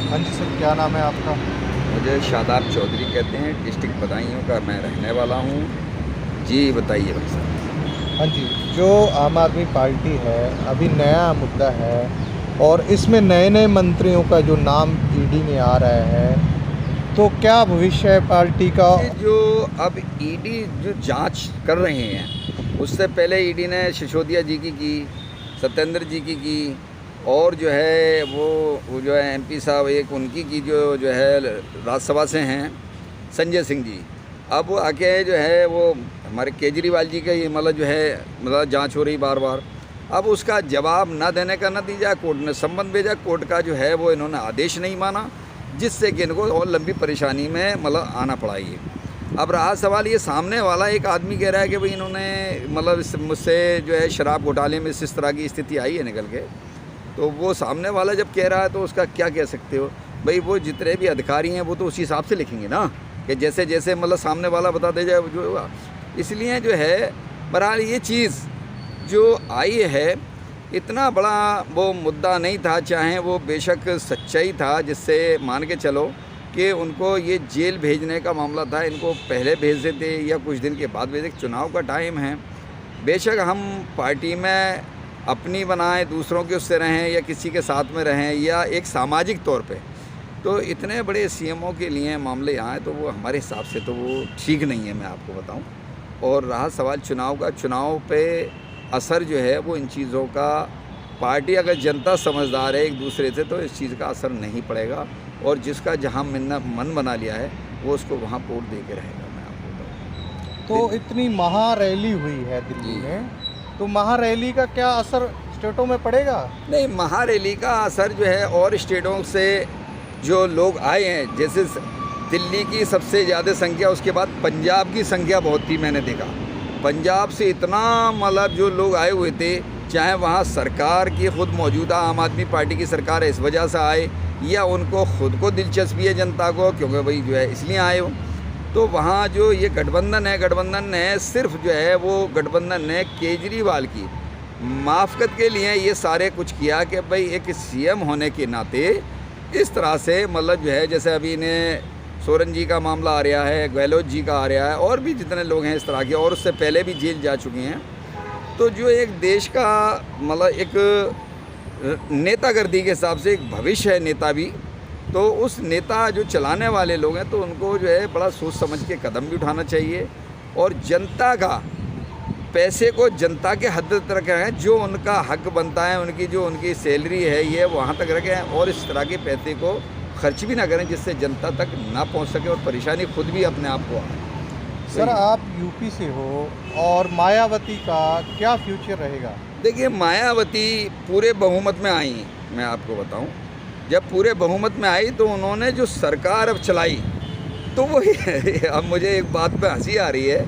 हाँ जी सर, क्या नाम है आपका? मुझे शादाब चौधरी कहते हैं, डिस्ट्रिक्ट बदायूं का मैं रहने वाला हूँ। जी बताइए भाई साहब। हाँ जी, जो आम आदमी पार्टी है, अभी नया मुद्दा है और इसमें नए-नए मंत्रियों का जो नाम ईडी में आ रहा है, तो क्या भविष्य है पार्टी का? ये जो अब ईडी जो जांच कर रहे हैं, उससे पहले ईडी ने सिसोदिया जी की, सत्येंद्र जी की और जो है वो जो है एमपी साहब एक उनकी की जो है राज्यसभा से हैं, संजय सिंह जी। अब वो आके जो है वो हमारे केजरीवाल जी का ही मतलब जो है मतलब जांच हो रही बार बार। अब उसका जवाब ना देने का नतीजा कोर्ट ने संबंध भेजा। कोर्ट का जो है वो इन्होंने आदेश नहीं माना, जिससे कि इनको और लंबी परेशानी में मतलब आना पड़ा ये। अब रहा सवाल ये, सामने वाला एक आदमी कह रहा है कि भाई इन्होंने मतलब मुझसे जो है शराब घोटाले में इस तरह की स्थिति आई है निकल के, तो वो सामने वाला जब कह रहा है तो उसका क्या कह सकते हो भाई। वो जितने भी अधिकारी हैं वो तो उसी हिसाब से लिखेंगे ना, कि जैसे जैसे मतलब सामने वाला बता दे जाए जो होगा। इसलिए जो है बहरहाल ये चीज़ जो आई है, इतना बड़ा वो मुद्दा नहीं था, चाहे वो बेशक सच्चाई था, जिससे मान के चलो कि उनको ये जेल भेजने का मामला था, इनको पहले भेज देते या कुछ दिन के बाद भेज देते। चुनाव का टाइम है, बेशक हम पार्टी में अपनी बनाएं, दूसरों के उससे रहें या किसी के साथ में रहें या एक सामाजिक तौर पे, तो इतने बड़े सीएमओ के लिए मामले आए तो वो हमारे हिसाब से तो वो ठीक नहीं है, मैं आपको बताऊं। और रहा सवाल चुनाव का, चुनाव पे असर जो है वो इन चीज़ों का, पार्टी अगर जनता समझदार है एक दूसरे से तो इस चीज़ का असर नहीं पड़ेगा। और जिसका जहां मन बना लिया है वो उसको वहां वोट दे के रहेगा, मैं आपको बताऊँ। तो इतनी महारैली हुई है दिल्ली जी। में, तो महारैली का क्या असर स्टेटों में पड़ेगा? नहीं, महारैली का असर जो है और स्टेटों से जो लोग आए हैं, जैसे दिल्ली की सबसे ज़्यादा संख्या, उसके बाद पंजाब की संख्या बहुत थी, मैंने देखा। पंजाब से इतना मतलब जो लोग आए हुए थे, चाहे वहाँ सरकार की खुद मौजूदा आम आदमी पार्टी की सरकार है इस वजह से आए, या उनको खुद को दिलचस्पी है जनता को क्योंकि भाई जो है इसलिए आए हो। तो वहाँ जो ये गठबंधन ने सिर्फ जो है वो गठबंधन ने केजरीवाल की माफ़कत के लिए ये सारे कुछ किया कि भाई एक सीएम होने के नाते इस तरह से मतलब जो है, जैसे अभी इन्हें सोरेन जी का मामला आ रहा है, गहलोत जी का आ रहा है, और भी जितने लोग हैं इस तरह के, और उससे पहले भी जेल जा चुके हैं। तो जो एक देश का मतलब एक नेतागर्दी के हिसाब से एक भविष्य है नेता भी, तो उस नेता जो चलाने वाले लोग हैं तो उनको जो है बड़ा सोच समझ के कदम भी उठाना चाहिए और जनता का पैसे को जनता के हद तक रखें, जो उनका हक बनता है, उनकी सैलरी है ये वहाँ तक रखें, और इस तरह के पैसे को खर्च भी ना करें जिससे जनता तक ना पहुँच सके और परेशानी खुद भी अपने आप को आए। सर आप यूपी से हो और मायावती का क्या फ्यूचर रहेगा? देखिए, मायावती पूरे बहुमत में आई, मैं आपको बताऊं, जब पूरे बहुमत में आई तो उन्होंने जो सरकार अब चलाई, तो वो अब मुझे एक बात पे हंसी आ रही है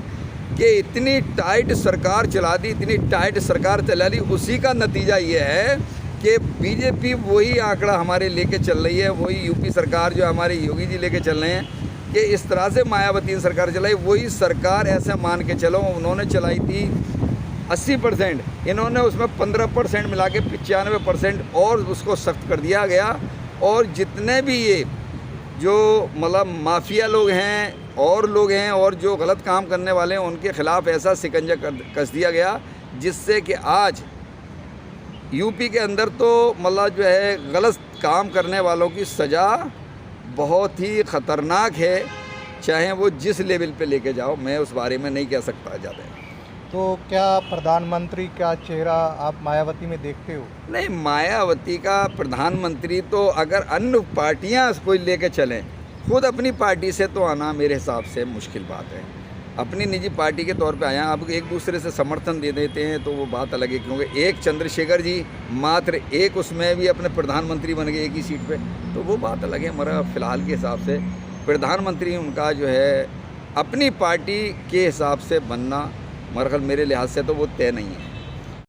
कि इतनी टाइट सरकार चला दी, इतनी टाइट सरकार चला दी, उसी का नतीजा ये है कि बीजेपी वही आंकड़ा हमारे लेके चल रही है, वही यूपी सरकार जो हमारे योगी जी लेके चल रहे हैं कि इस तरह से मायावती ने सरकार चलाई। वही सरकार ऐसे मान के चलो उन्होंने चलाई थी 80%, इन्होंने उसमें 15% मिला के 95% और उसको सख्त कर दिया गया। और जितने भी ये जो मतलब माफिया लोग हैं और लोग हैं और जो गलत काम करने वाले हैं, उनके खिलाफ ऐसा शिकंजा कस दिया गया जिससे कि आज यूपी के अंदर तो मतलब जो है गलत काम करने वालों की सज़ा बहुत ही ख़तरनाक है, चाहे वो जिस लेवल पे लेके जाओ, मैं उस बारे में नहीं कह सकता ज़्यादा। तो क्या प्रधानमंत्री का चेहरा आप मायावती में देखते हो? नहीं, मायावती का प्रधानमंत्री तो अगर अन्य पार्टियां कोई लेके चलें, खुद अपनी पार्टी से तो आना मेरे हिसाब से मुश्किल बात है। अपनी निजी पार्टी के तौर पे आया, अब एक दूसरे से समर्थन दे देते हैं तो वो बात अलग है, क्योंकि एक चंद्रशेखर जी मात्र एक उसमें भी अपने प्रधानमंत्री बन गए एक ही सीट पे, तो वो बात अलग है। मगर फ़िलहाल के हिसाब से प्रधानमंत्री उनका जो है अपनी पार्टी के हिसाब से बनना, मगर मेरे लिहाज से तो वो तय नहीं है।